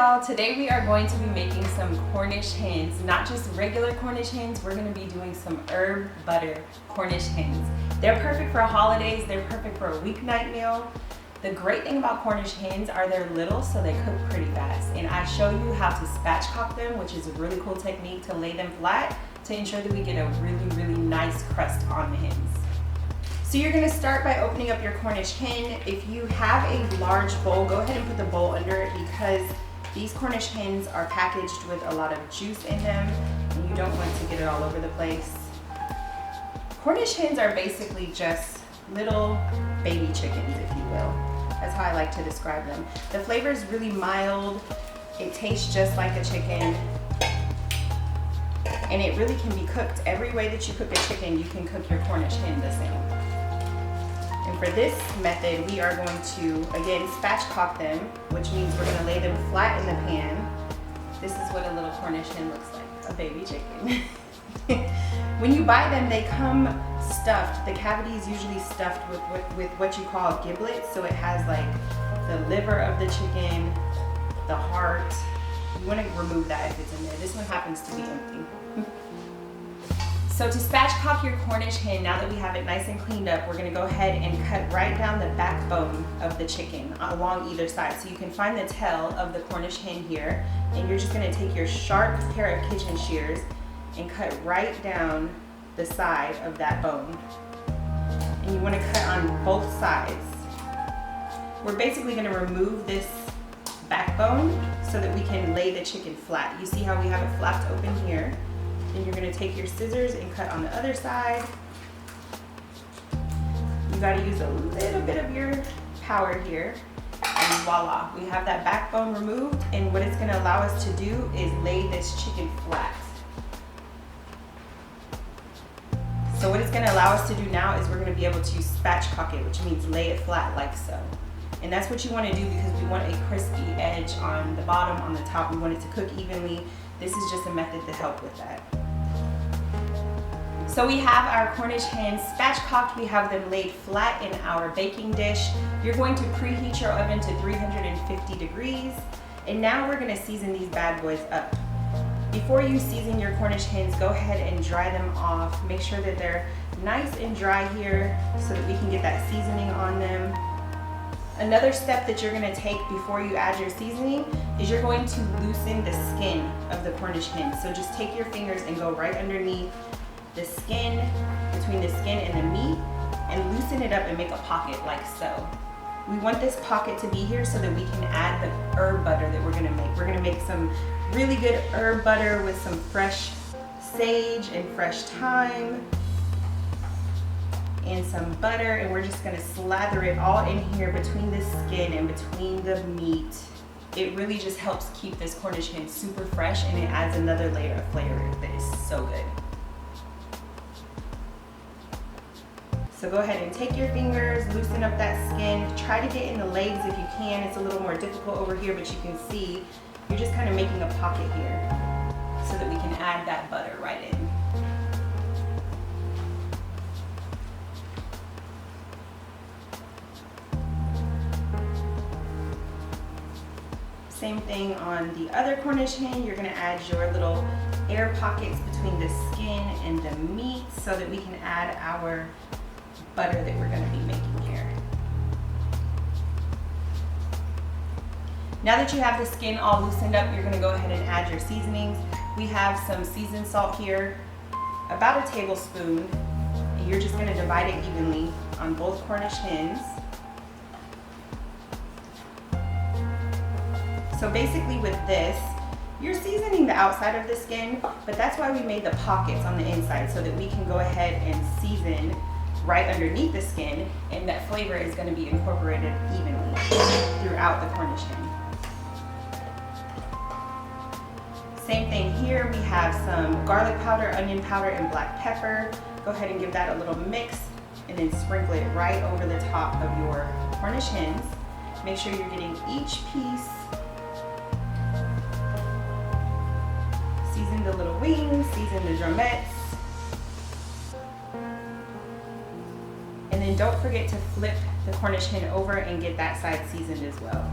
y'all, today we are going to be making some Cornish hens, not just regular Cornish hens, we're going to be doing some herb butter Cornish hens. They're perfect for holidays, they're perfect for a weeknight meal. The great thing about Cornish hens are they're little, so they cook pretty fast. And I show you how to spatchcock them, which is a really cool technique to lay them flat to ensure that we get a really nice crust on the hens. So you're gonna start by opening up your Cornish hen. If you have a large bowl, go ahead and put the bowl under it because these Cornish hens are packaged with a lot of juice in them and you don't want to get it all over the place. Cornish hens are basically just little baby chickens, if you will. That's how I like to describe them. The flavor is really mild. It tastes just like a chicken. And it really can be cooked every way that you cook a chicken. You can cook your Cornish hen the same. And for this method, we are going to, again, spatchcock them, which means we're gonna lay them flat in the pan. This is what a little Cornish hen looks like, a baby chicken. When you buy them, they come stuffed. The cavity is usually stuffed with what you call giblets. So it has like the liver of the chicken, the heart. You wanna remove that if it's in there. This one happens to be empty. So to spatchcock your Cornish hen, now that we have it nice and cleaned up, we're gonna go ahead and cut right down the backbone of the chicken along either side. So you can find the tail of the Cornish hen here, and you're just gonna take your sharp pair of kitchen shears and cut right down the side of that bone. And you wanna cut on both sides. We're basically gonna remove this backbone so that we can lay the chicken flat. You see how we have it flapped open here? Then you're gonna take your scissors and cut on the other side. You gotta use a little bit of your power here, and voila, we have that backbone removed, and what it's gonna allow us to do is lay this chicken flat. So what it's gonna allow us to do now is we're gonna be able to spatchcock it, which means lay it flat like so. And that's what you wanna do because we want a crispy edge on the bottom, on the top. We want it to cook evenly. This is just a method to help with that. So we have our Cornish hens spatchcocked. We have them laid flat in our baking dish. You're going to preheat your oven to 350 degrees. And now we're gonna season these bad boys up. Before you season your Cornish hens, go ahead and dry them off. Make sure that they're nice and dry here so that we can get that seasoning on them. Another step that you're gonna take before you add your seasoning is you're going to loosen the skin of the Cornish hen. So just take your fingers and go right underneath the skin, between the skin and the meat, and loosen it up and make a pocket like so. We want this pocket to be here so that we can add the herb butter that we're gonna make. We're gonna make some really good herb butter with some fresh sage and fresh thyme and some butter, and we're just gonna slather it all in here between the skin and between the meat. It really just helps keep this Cornish hen super fresh, and it adds another layer of flavor that is so good. So go ahead and take your fingers, loosen up that skin. Try to get in the legs if you can. It's a little more difficult over here, but you can see you're just kind of making a pocket here so that we can add that butter right in. Same thing on the other Cornish hen. You're gonna add your little air pockets between the skin and the meat so that we can add our butter that we're gonna be making here. Now that you have the skin all loosened up, you're gonna go ahead and add your seasonings. We have some seasoned salt here, about a tablespoon, and you're just gonna divide it evenly on both Cornish hens. So basically with this, you're seasoning the outside of the skin, but that's why we made the pockets on the inside so that we can go ahead and season right underneath the skin, and that flavor is going to be incorporated evenly throughout the Cornish hen. Same thing here, we have some garlic powder, onion powder, and black pepper. Go ahead and give that a little mix and then sprinkle it right over the top of your Cornish hens. Make sure you're getting each piece. Season the little wings, season the drumettes. And then don't forget to flip the Cornish hen over and get that side seasoned as well.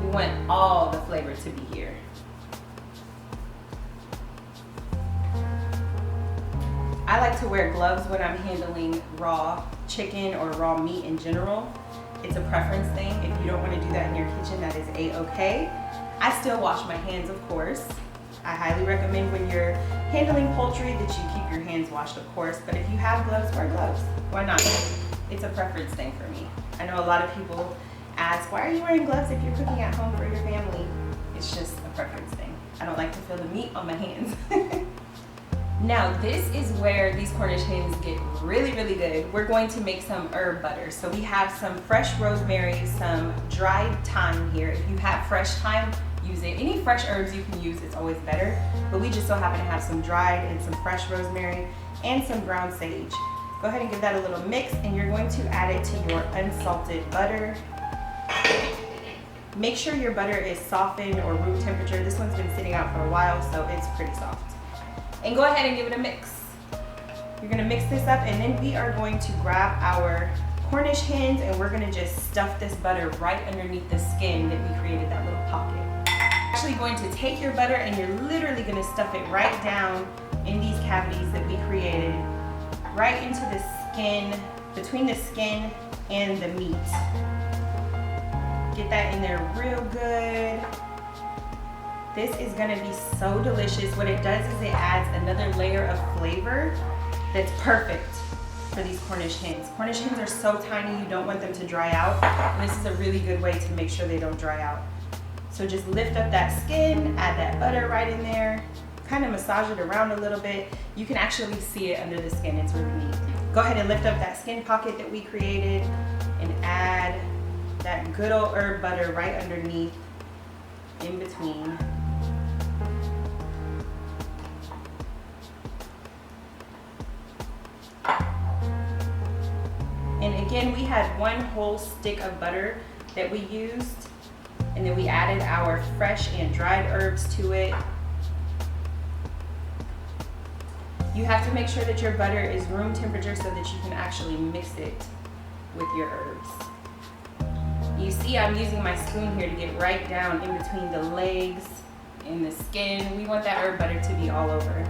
We want all the flavor to be here. I like to wear gloves when I'm handling raw chicken or raw meat in general. It's a preference thing. If you don't want to do that in your kitchen, that is a-okay. I still wash my hands, of course. I highly recommend when you're handling poultry that you keep your hands washed, of course, but if you have gloves, wear gloves. Why not? It's a preference thing for me. I know a lot of people ask, why are you wearing gloves if you're cooking at home for your family? It's just a preference thing. I don't like to feel the meat on my hands. Now, this is where these Cornish hens get really, really good. We're going to make some herb butter. So we have some fresh rosemary, some dried thyme here. If you have fresh thyme, use it. Any fresh herbs you can use, it's always better. But we just so happen to have some dried and some fresh rosemary and some ground sage. Go ahead and give that a little mix, and you're going to add it to your unsalted butter. Make sure your butter is softened or room temperature. This one's been sitting out for a while, so it's pretty soft. And go ahead and give it a mix. You're gonna mix this up, and then we are going to grab our Cornish hens, and we're gonna just stuff this butter right underneath the skin that we created that little pocket. You're actually going to take your butter and you're literally gonna stuff it right down in these cavities that we created, right into the skin, between the skin and the meat. Get that in there real good. This is gonna be so delicious. What it does is it adds another layer of flavor that's perfect for these Cornish hens. Cornish hens are so tiny, you don't want them to dry out. And this is a really good way to make sure they don't dry out. So just lift up that skin, add that butter right in there, kind of massage it around a little bit. You can actually see it under the skin, it's really neat. Go ahead and lift up that skin pocket that we created and add that good old herb butter right underneath, in between. And again, we had one whole stick of butter that we used, and then we added our fresh and dried herbs to it. You have to make sure that your butter is room temperature so that you can actually mix it with your herbs. You see I'm using my spoon here to get right down in between the legs and the skin. We want that herb butter to be all over.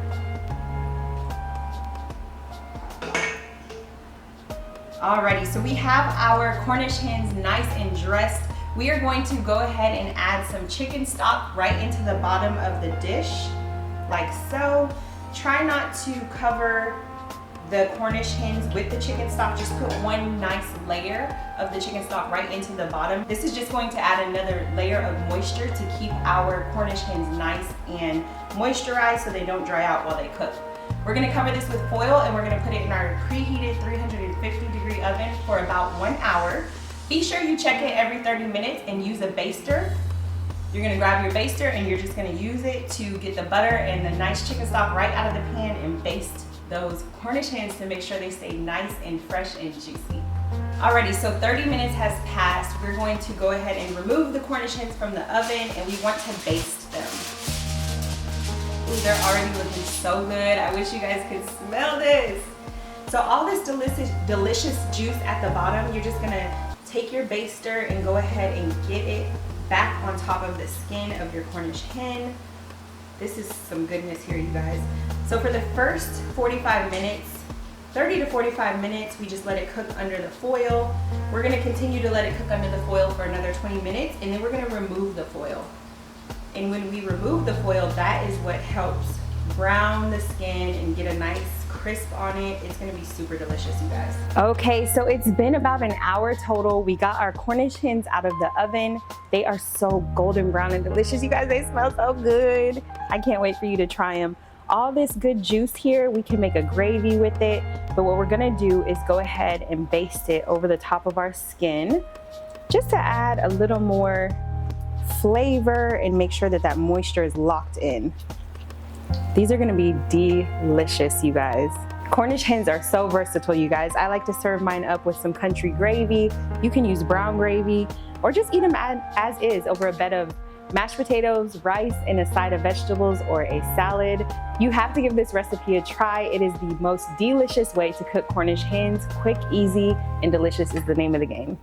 Alrighty, so we have our Cornish hens nice and dressed. We are going to go ahead and add some chicken stock right into the bottom of the dish, like so. Try not to cover the Cornish hens with the chicken stock. Just put one nice layer of the chicken stock right into the bottom. This is just going to add another layer of moisture to keep our Cornish hens nice and moisturized so they don't dry out while they cook. We're gonna cover this with foil, and we're gonna put it in our preheated 350-degree oven for about 1 hour. Be sure you check it every 30 minutes and use a baster. You're gonna grab your baster and you're just gonna use it to get the butter and the nice chicken stock right out of the pan and baste those Cornish hens to make sure they stay nice and fresh and juicy. Alrighty, so 30 minutes has passed. We're going to go ahead and remove the Cornish hens from the oven, and we want to baste them. Ooh, they're already looking so good. I wish you guys could smell this. So all this delicious juice at the bottom, you're just gonna take your baster and go ahead and get it back on top of the skin of your Cornish hen. This is some goodness here, you guys. So for the first 45 minutes, 30 to 45 minutes, we just let it cook under the foil. We're gonna continue to let it cook under the foil for another 20 minutes, and then we're gonna remove the foil. And when we remove the foil, that is what helps brown the skin and get a nice crisp on it. It's gonna be super delicious, you guys. Okay, so it's been about an hour total. We got our Cornish hens out of the oven. They are so golden brown and delicious, you guys. They smell so good. I can't wait for you to try them. All this good juice here, we can make a gravy with it, but what we're gonna do is go ahead and baste it over the top of our skin just to add a little more flavor and make sure that that moisture is locked in. These are gonna be delicious, you guys. Cornish hens are so versatile, you guys. I like to serve mine up with some country gravy. You can use brown gravy, or just eat them as is over a bed of mashed potatoes, rice, and a side of vegetables or a salad. You have to give this recipe a try. It is the most delicious way to cook Cornish hens. Quick, easy, and delicious is the name of the game.